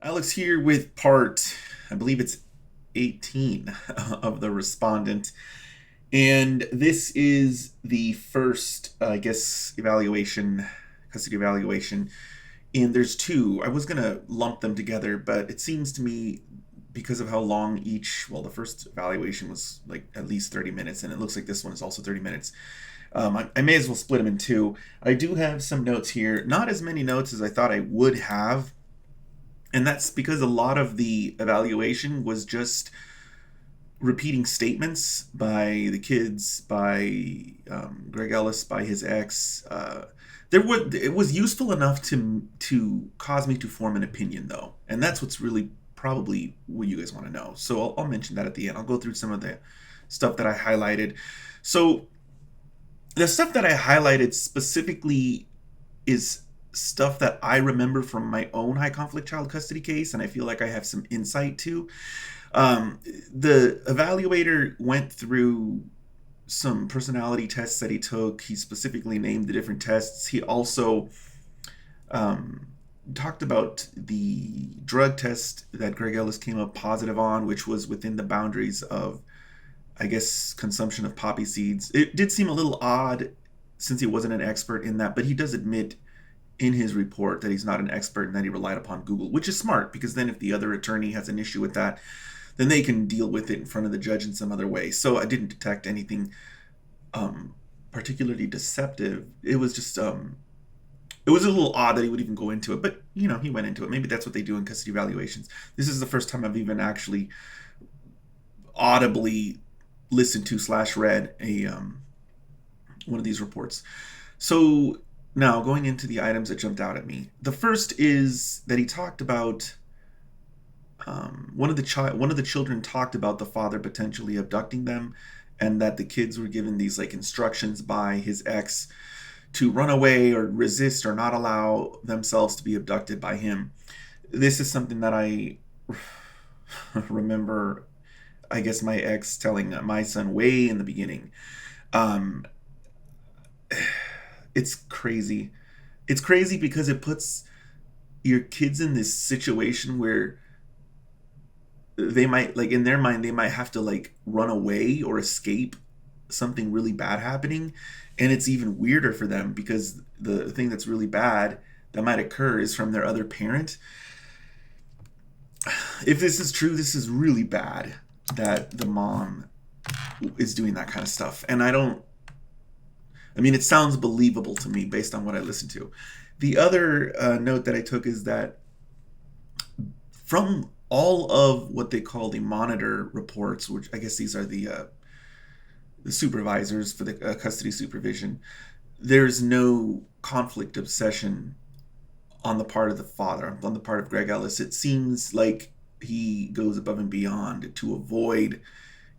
Alex here with part, I believe it's 18 of the Respondent. And this is the first, evaluation, custody evaluation. And there's two. I was going to lump them together, but it seems to me because of how long the first evaluation was like at least 30 minutes, and it looks like this one is also 30 minutes. I may as well split them in two. I do have some notes here, not as many notes as I thought I would have, and that's because a lot of the evaluation was just repeating statements by the kids, by Greg Ellis, by his ex. It was useful enough to cause me to form an opinion, though, and that's what's really probably what you guys want to know. So I'll mention that at the end. I'll go through some of the stuff that I highlighted. So the stuff that I highlighted specifically is stuff that I remember from my own high conflict child custody case, and I feel like I have some insight to. The evaluator went through some personality tests that he took. He specifically named the different tests. He also um, talked about the drug test that Greg Ellis came up positive on, which was within the boundaries of, I guess, consumption of poppy seeds. It did seem a little odd since he wasn't an expert in that, but he does admit in his report that he's not an expert and that he relied upon Google, which is smart because then if the other attorney has an issue with that, then they can deal with it in front of the judge in some other way. So I didn't detect anything particularly deceptive. It was just it was a little odd that he would even go into it, but he went into it. Maybe that's what they do in custody evaluations. This is the first time I've even actually audibly listened to slash read a one of these reports. So now going into the items that jumped out at me, the first is that he talked about one of the children talked about the father potentially abducting them, and that the kids were given these like instructions by his ex to run away or resist or not allow themselves to be abducted by him. This is something that I remember, I guess, my ex telling my son way in the beginning. Um, it's crazy. It's crazy because it puts your kids in this situation where they might, like, in their mind they might have to like run away or escape something really bad happening, and it's even weirder for them because the thing that's really bad that might occur is from their other parent. If this is true, this is really bad that the mom is doing that kind of stuff, and I mean, it sounds believable to me based on what I listened to. The other note that I took is that from all of what they call the monitor reports, which I guess these are the supervisors for the custody supervision, there's no conflict obsession on the part of the father, on the part of Greg Ellis. It seems like he goes above and beyond to avoid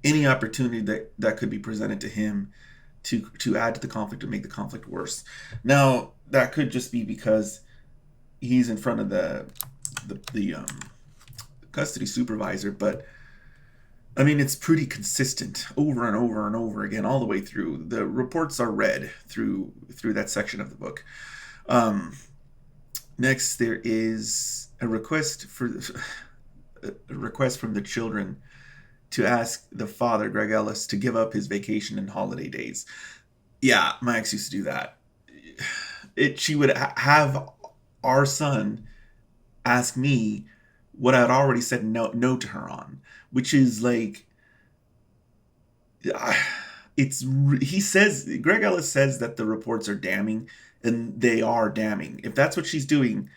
any opportunity that could be presented to him to add to the conflict or make the conflict worse. Now, that could just be because he's in front of the custody supervisor, but I mean, it's pretty consistent over and over and over again, all the way through. The reports are read through that section of the book. Um, Next, there is a request from the children to ask the father, Greg Ellis, to give up his vacation and holiday days. Yeah, my ex used to do that. She would have our son ask me what I had already said no to her on, which is like, it's he says Greg Ellis says that the reports are damning, and they are damning. If that's what she's doing,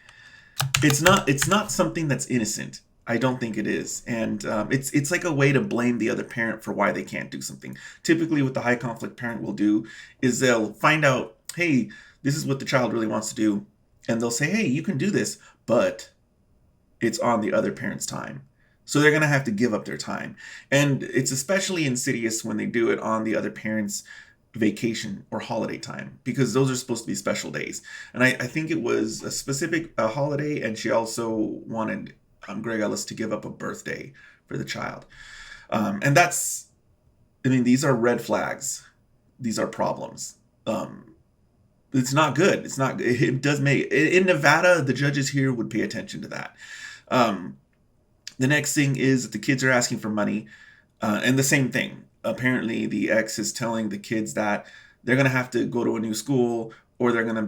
it's not something that's innocent. I don't think it is, and it's like a way to blame the other parent for why they can't do something. Typically, what the high conflict parent will do is they'll find out, hey, this is what the child really wants to do, and they'll say, hey, you can do this, but it's on the other parent's time. So they're going to have to give up their time. And it's especially insidious when they do it on the other parent's vacation or holiday time, because those are supposed to be special days. And I think it was a specific holiday, and she also wanted Greg Ellis to give up a birthday for the child. And that's, I mean, these are red flags. These are problems. It's not good. It does make, in Nevada, the judges here would pay attention to that. The next thing is that the kids are asking for money, and the same thing. Apparently, the ex is telling the kids that they're gonna have to go to a new school, or they're gonna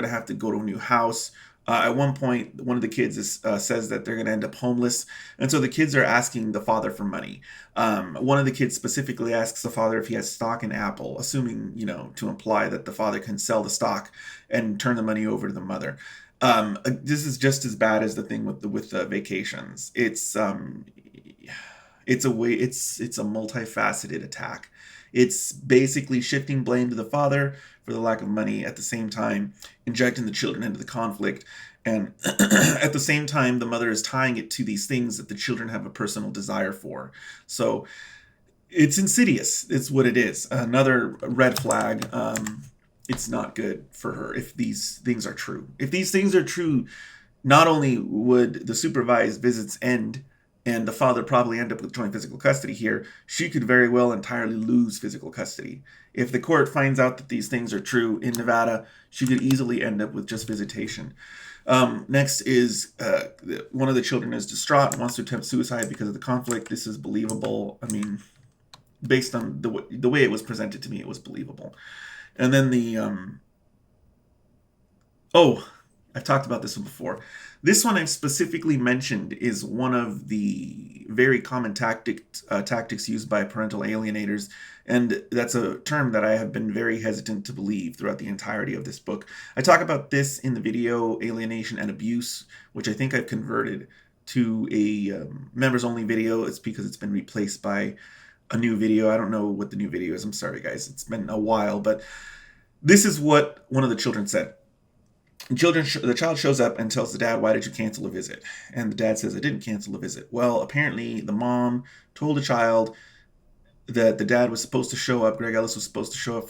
have to go to a new house. At one point, one of the kids says that they're gonna end up homeless, and so the kids are asking the father for money. One of the kids specifically asks the father if he has stock in Apple, assuming, to imply that the father can sell the stock and turn the money over to the mother. This is just as bad as the thing with the vacations. It's a multifaceted attack. It's basically shifting blame to the father for the lack of money, at the same time injecting the children into the conflict, and at the same time the mother is tying it to these things that the children have a personal desire for. So it's insidious. It's what it is. Another red flag. It's not good for her if these things are true. If these things are true, not only would the supervised visits end and the father probably end up with joint physical custody here, she could very well entirely lose physical custody. If the court finds out that these things are true in Nevada, she could easily end up with just visitation. Next is one of the children is distraught and wants to attempt suicide because of the conflict. This is believable. I mean, based on the way it was presented to me, it was believable. And then I've talked about this one before. This one I've specifically mentioned is one of the very common tactics used by parental alienators, and that's a term that I have been very hesitant to believe throughout the entirety of this book. I talk about this in the video Alienation and Abuse, which I think I've converted to a members-only video. It's because it's been replaced by a new video. I don't know what the new video is. I'm sorry, guys. It's been a while, but this is what one of the children said. The child shows up and tells the dad, "Why did you cancel a visit?" And the dad says, "I didn't cancel a visit." Well, apparently the mom told the child that the dad was supposed to show up. Greg Ellis was supposed to show up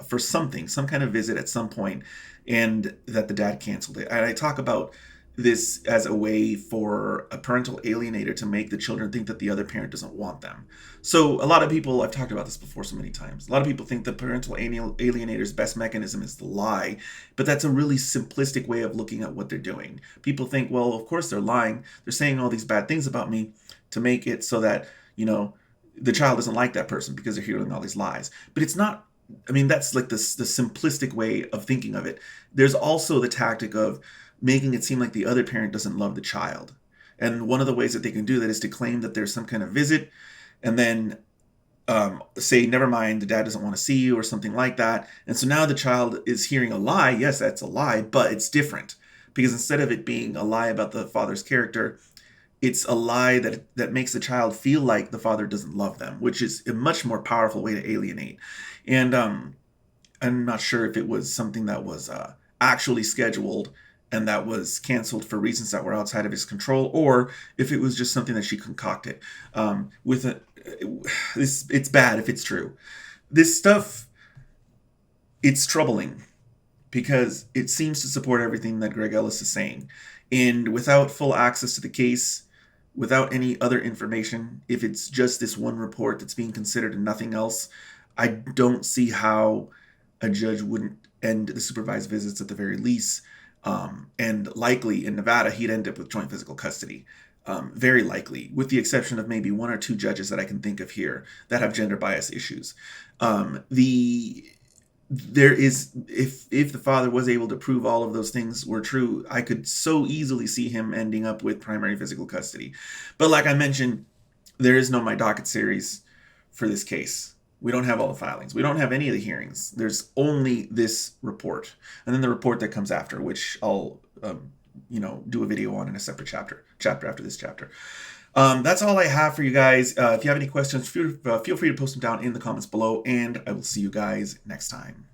for something, some kind of visit at some point, and that the dad canceled it. And I talk about this as a way for a parental alienator to make the children think that the other parent doesn't want them. So a lot of people, I've talked about this before so many times, a lot of people think the parental alienator's best mechanism is to lie, but that's a really simplistic way of looking at what they're doing. People think, well, of course they're lying. They're saying all these bad things about me to make it so that, the child doesn't like that person because they're hearing all these lies. But it's not, that's like the simplistic way of thinking of it. There's also the tactic of making it seem like the other parent doesn't love the child. And one of the ways that they can do that is to claim that there's some kind of visit and then say, never mind, the dad doesn't want to see you or something like that. And so now the child is hearing a lie. Yes, that's a lie, but it's different. Because instead of it being a lie about the father's character, it's a lie that makes the child feel like the father doesn't love them, which is a much more powerful way to alienate. And I'm not sure if it was something that was actually scheduled and that was canceled for reasons that were outside of his control, or if it was just something that she concocted. It's bad if it's true. This stuff, it's troubling because it seems to support everything that Greg Ellis is saying. And without full access to the case, without any other information, if it's just this one report that's being considered and nothing else, I don't see how a judge wouldn't end the supervised visits at the very least. And likely in Nevada, he'd end up with joint physical custody. Very likely, with the exception of maybe one or two judges that I can think of here that have gender bias issues. There is, if the father was able to prove all of those things were true, I could so easily see him ending up with primary physical custody. But like I mentioned, there is no My Docket series for this case. We don't have all the filings. We don't have any of the hearings. There's only this report, and then the report that comes after, which I'll do a video on in a separate chapter after this chapter. That's all I have for you guys. If you have any questions, feel free to post them down in the comments below, and I will see you guys next time.